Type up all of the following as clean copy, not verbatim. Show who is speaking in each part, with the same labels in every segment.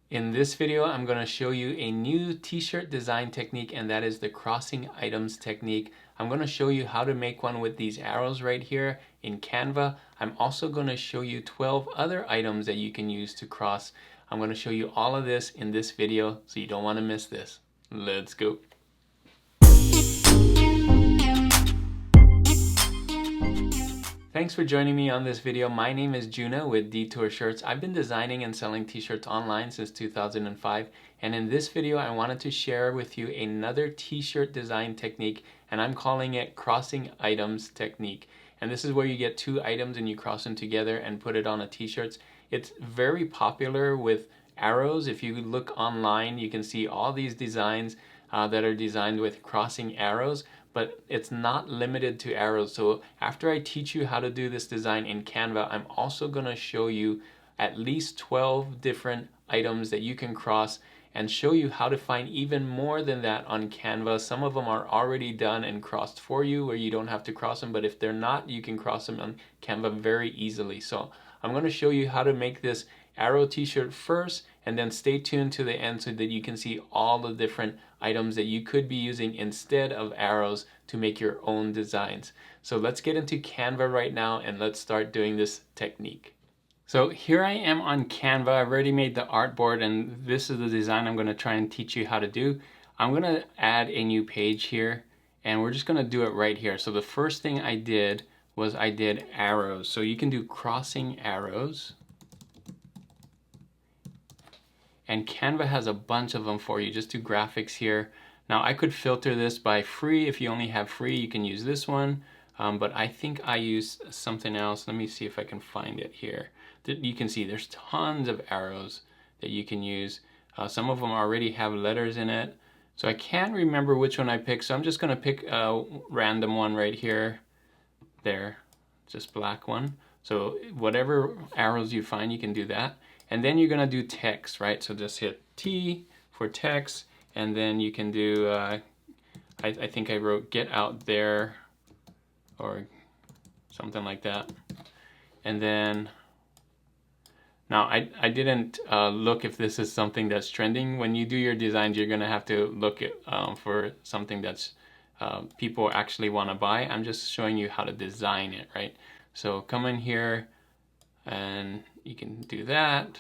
Speaker 1: In this video, I'm going to show you a new t-shirt design technique, and that is the crossing items technique. I'm going to show you how to make one with these arrows right here in Canva. I'm also going to show you 12 other items that you can use to cross. I'm going to show you all of this in this video, so you don't want to miss this. Let's go. Thanks for joining me on this video. My name is Juna with Detour Shirts. I've been designing and selling t-shirts online since 2005, and in this video I wanted to share with you another t-shirt design technique, and I'm calling it crossing items technique. And this is where you get two items and you cross them together and put it on a t-shirt. It's very popular with arrows. If you look online, you can see all these designs that are designed with crossing arrows, but it's not limited to arrows. So after I teach you how to do this design in Canva, I'm also going to show you at least 12 different items that you can cross and show you how to find even more than that on Canva. Some of them are already done and crossed for you where you don't have to cross them, but if they're not, you can cross them on Canva very easily. So I'm going to show you how to make this arrow t-shirt first, and then stay tuned to the end so that you can see all the different items that you could be using instead of arrows to make your own designs. So let's get into Canva right now and let's start doing this technique. So here I am on Canva. I've already made the artboard, and this is the design I'm going to try and teach you how to do. I'm going to add a new page here, and we're just going to do it right here. So the first thing I did was I did arrows. So you can do crossing arrows. And Canva has a bunch of them for you. Just do graphics here. Now I could filter this by free. If you only have free, you can use this one. But I think I use something else. Let me see if I can find it here. You can see there's tons of arrows that you can use. Some of them already have letters in it. So I can't remember which one I picked. So I'm just going to pick a random one right here. There, just black one. So whatever arrows you find, you can do that. And then you're going to do text, right? So just hit T for text, and then you can do, I think I wrote get out there, or something like that. And then, now I didn't look if this is something that's trending. When you do your designs, you're going to have to look at, for something that's people actually want to buy. I'm just showing you how to design it, right? So come in here, and you can do that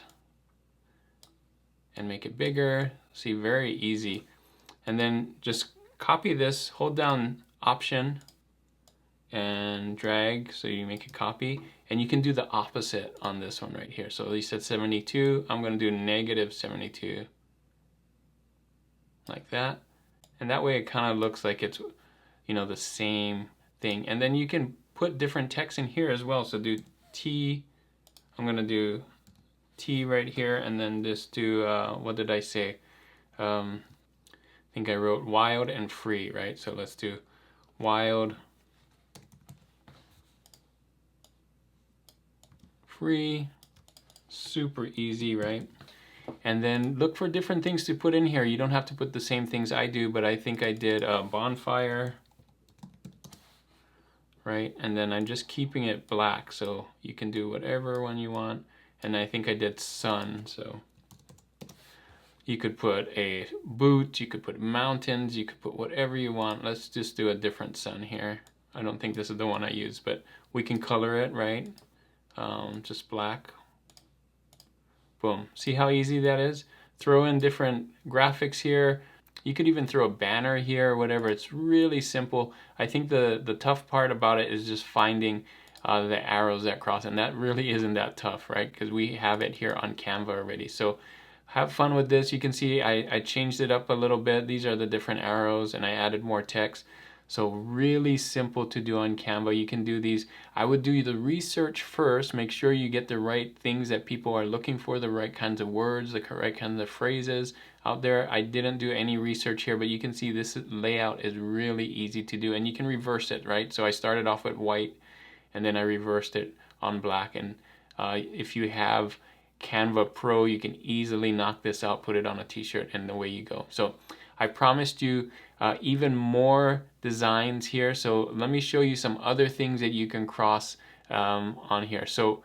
Speaker 1: and make it bigger. See, very easy. And then just copy this, hold down Option and drag so you make a copy, and you can do the opposite on this one right here. So you said 72, I'm going to do negative 72, like that. And that way it kind of looks like it's, you know, the same thing. And then you can put different text in here as well. So do T, I'm going to do T right here, and then just do, what did I say? I think I wrote wild and free, right? So let's do wild, free, super easy, right? And then look for different things to put in here. You don't have to put the same things I do, but I think I did a bonfire, right? And then I'm just keeping it black, so you can do whatever one you want. And I think I did sun, so you could put a boot, you could put mountains, you could put whatever you want. Let's just do a different sun here. I don't think this is the one I used, but we can color it, right? Just black. Boom. See how easy that is? Throw in different graphics here. You could even throw a banner here or whatever. It's really simple. I think the tough part about it is just finding the arrows that cross, and that really isn't that tough, right? Because we have it here on Canva already. So have fun with this. You can see I changed it up a little bit. These are the different arrows, and I added more text. So really simple to do on Canva. You can do these. I would do the research first. Make sure you get the right things that people are looking for, the right kinds of words, the correct kinds of phrases out there. I didn't do any research here, but you can see this layout is really easy to do, and you can reverse it, right? So I started off with white, and then I reversed it on black. And if you have Canva Pro, you can easily knock this out, put it on a t-shirt, and away you go. So I promised you even more designs here. So let me show you some other things that you can cross on here. So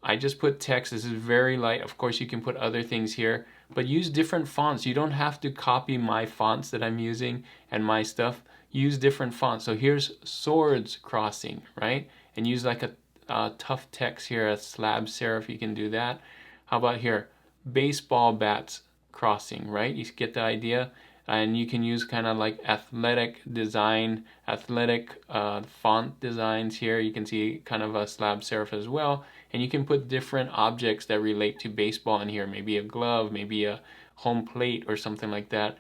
Speaker 1: I just put text. This is very light. Of course, you can put other things here, but use different fonts. You don't have to copy my fonts that I'm using and my stuff. Use different fonts. So here's swords crossing, right? And use like a tough text here, a slab serif. You can do that. How about here? Baseball bats crossing, right? You get the idea. And you can use kind of like athletic design, athletic font designs here. You can see kind of a slab serif as well. And you can put different objects that relate to baseball in here. Maybe a glove, maybe a home plate or something like that.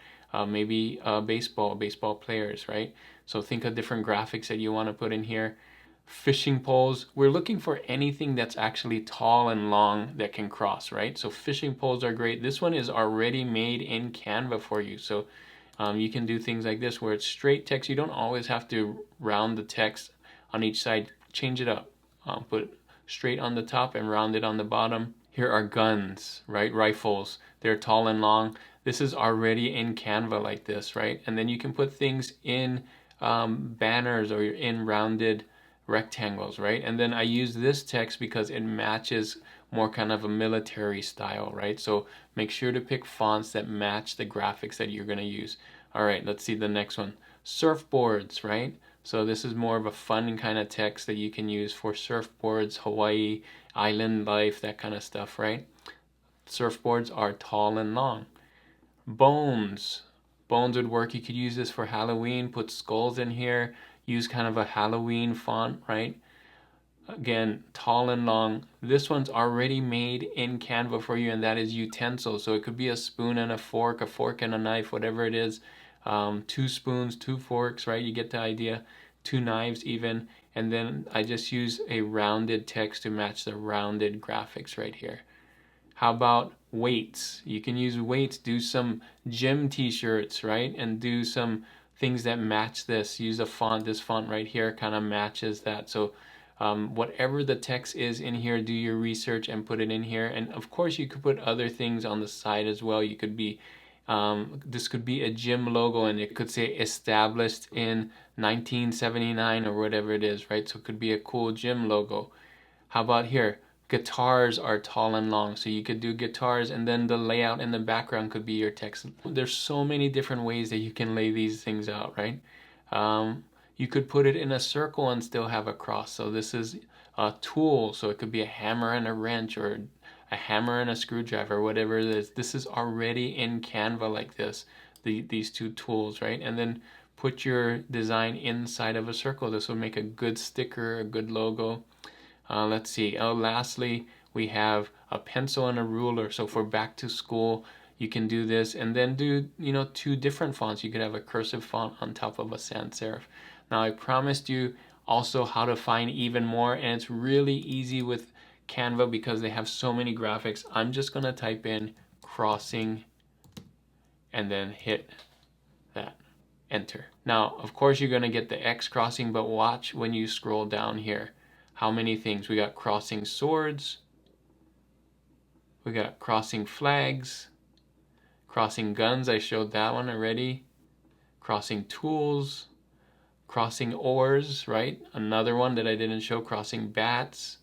Speaker 1: Maybe baseball players, right? So think of different graphics that you want to put in here. Fishing poles. We're looking for anything that's actually tall and long that can cross, right? So fishing poles are great. This one is already made in Canva for you. So you can do things like this where it's straight text. You don't always have to round the text on each side. Change it up. Put straight on the top and round it on the bottom. Here are guns, right? Rifles. They're tall and long. This is already in Canva like this, right? And then you can put things in banners or in rounded rectangles, right? And then I use this text because it matches more kind of a military style, right? So make sure to pick fonts that match the graphics that you're going to use. All right, let's see the next one. Surfboards, right? So this is more of a fun kind of text that you can use for surfboards, Hawaii, island life, that kind of stuff, right? Surfboards are tall and long. Bones. Bones would work. You could use this for Halloween, put skulls in here, use kind of a Halloween font, right? Again, tall and long. This one's already made in Canva for you, and that is utensils. So it could be a spoon and a fork and a knife, whatever it is. 2 spoons, 2 forks, right? You get the idea. 2 knives even. And then I just use a rounded text to match the rounded graphics right here. How about weights? You can use weights, do some gym t-shirts, right? And do some things that match this. Use a font, this font right here kind of matches that. So whatever the text is in here, do your research and put it in here. And of course you could put other things on the side as well. You could be, this could be a gym logo and it could say established in 1979 or whatever it is, right? So it could be a cool gym logo. How about here? Guitars are tall and long, so you could do guitars, and then the layout in the background could be your text. There's so many different ways that you can lay these things out, right? You could put it in a circle and still have a cross. So this is a tool, so it could be a hammer and a wrench, or a hammer and a screwdriver, whatever it is. This is already in Canva like this, these 2 tools, right? And then put your design inside of a circle. This will make a good sticker, a good logo. Let's see. Lastly, we have a pencil and a ruler. So for back to school, you can do this and then do, 2 different fonts. You could have a cursive font on top of a sans serif. Now, I promised you also how to find even more, and it's really easy with Canva because they have so many graphics. I'm just going to type in crossing and then hit that. Enter. Now, of course, you're going to get the X crossing, but watch when you scroll down here. How many things? We got crossing swords, we got crossing flags, crossing guns, I showed that one already, crossing tools, crossing oars, right? Another one that I didn't show, crossing bats,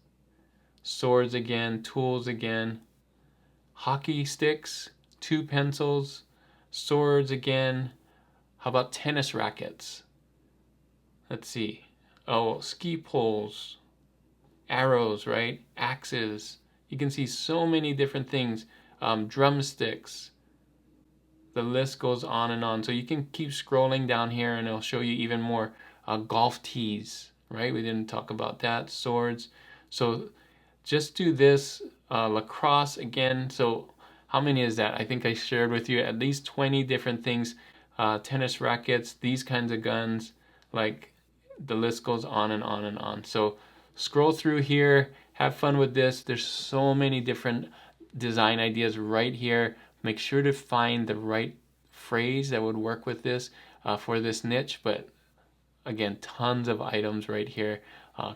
Speaker 1: swords again, tools again, hockey sticks, 2 pencils, swords again. How about tennis rackets? Let's see. Oh, ski poles. Arrows, right? Axes. You can see so many different things. Drumsticks. The list goes on and on. So you can keep scrolling down here and it'll show you even more. Golf tees, right? We didn't talk about that. Swords. So just do this. Lacrosse again. So how many is that? I think I shared with you at least 20 different things. Tennis rackets, these kinds of guns. Like the list goes on and on and on. So scroll through here, have fun with this. There's so many different design ideas right here. Make sure to find the right phrase that would work with this for this niche. But again, tons of items right here.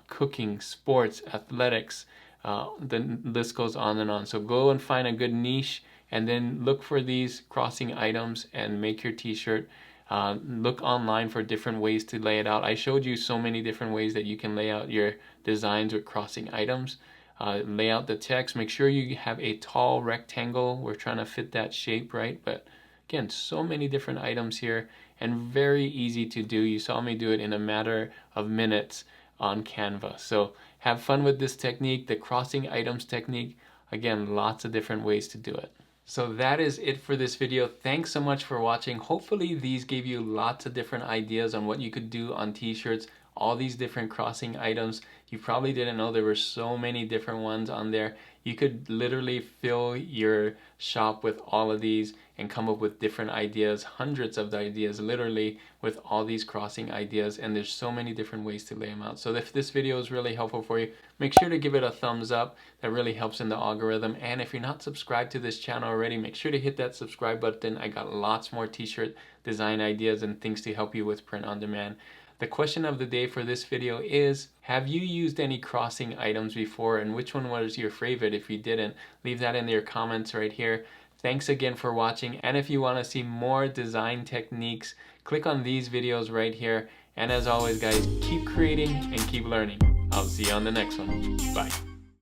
Speaker 1: Cooking, sports, athletics, the list goes on and on. So go and find a good niche and then look for these crossing items and make your t-shirt. Look online for different ways to lay it out. I showed you so many different ways that you can lay out your designs with crossing items. lay out the text. Make sure you have a tall rectangle. We're trying to fit that shape, right? But again, so many different items here and very easy to do. You saw me do it in a matter of minutes on Canva. So have fun with this technique, the crossing items technique. Again, lots of different ways to do it. So that is it for this video. Thanks so much for watching. Hopefully these gave you lots of different ideas on what you could do on t-shirts, all these different crossing items. You probably didn't know there were so many different ones on there. You could literally fill your shop with all of these and come up with different ideas, hundreds of ideas literally with all these crossing ideas, and there's so many different ways to lay them out. So if this video is really helpful for you, make sure to give it a thumbs up. That really helps in the algorithm. And if you're not subscribed to this channel already, make sure to hit that subscribe button. I got lots more t-shirt design ideas and things to help you with print on demand. The question of the day for this video is, have you used any crossing items before, and which one was your favorite? If you didn't, leave that in your comments right here. Thanks again for watching, and if you want to see more design techniques, click on these videos right here. And as always guys, keep creating and keep learning. I'll see you on the next one. Bye.